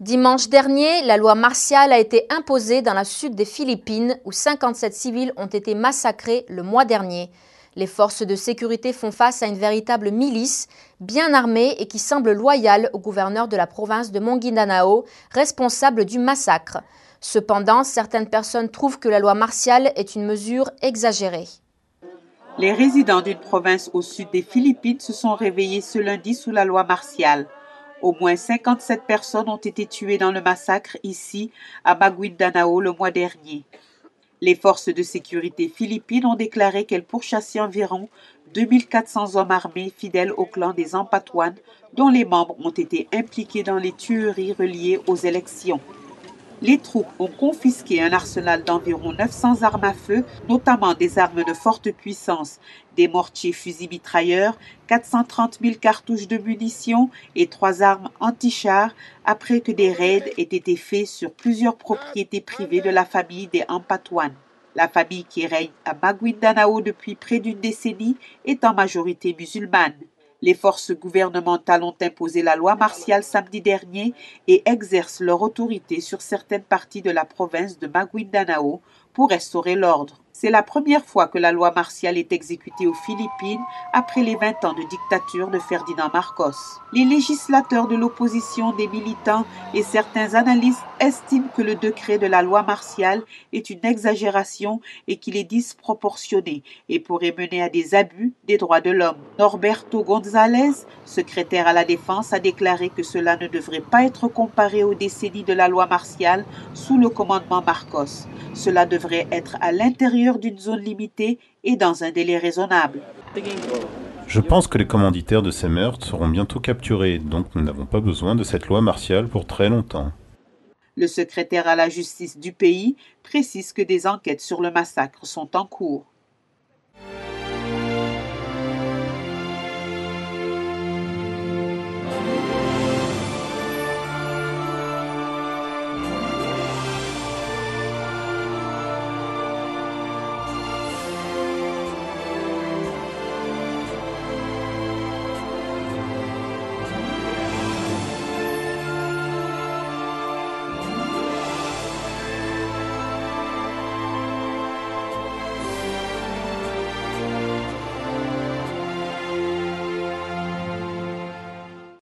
Dimanche dernier, la loi martiale a été imposée dans le sud des Philippines où 57 civils ont été massacrés le mois dernier. Les forces de sécurité font face à une véritable milice, bien armée et qui semble loyale au gouverneur de la province de Maguindanao, responsable du massacre. Cependant, certaines personnes trouvent que la loi martiale est une mesure exagérée. Les résidents d'une province au sud des Philippines se sont réveillés ce lundi sous la loi martiale. Au moins 57 personnes ont été tuées dans le massacre ici, à Maguindanao, le mois dernier. Les forces de sécurité philippines ont déclaré qu'elles pourchassaient environ 2400 hommes armés fidèles au clan des Ampatuan, dont les membres ont été impliqués dans les tueries reliées aux élections. Les troupes ont confisqué un arsenal d'environ 900 armes à feu, notamment des armes de forte puissance, des mortiers fusils-mitrailleurs, 430 000 cartouches de munitions et 3 armes anti-chars après que des raids aient été faits sur plusieurs propriétés privées de la famille des Ampatuan. La famille qui règne à Maguindanao depuis près d'une décennie est en majorité musulmane. Les forces gouvernementales ont imposé la loi martiale samedi dernier et exercent leur autorité sur certaines parties de la province de Maguindanao pour restaurer l'ordre. C'est la première fois que la loi martiale est exécutée aux Philippines après les 20 ans de dictature de Ferdinand Marcos. Les législateurs de l'opposition, des militants et certains analystes estiment que le décret de la loi martiale est une exagération et qu'il est disproportionné et pourrait mener à des abus des droits de l'homme. Norberto González, secrétaire à la Défense, a déclaré que cela ne devrait pas être comparé aux décennies de la loi martiale sous le commandement Marcos. Cela devrait être à l'intérieur d'une zone limitée et dans un délai raisonnable. Je pense que les commanditaires de ces meurtres seront bientôt capturés, donc nous n'avons pas besoin de cette loi martiale pour très longtemps. Le secrétaire à la justice du pays précise que des enquêtes sur le massacre sont en cours.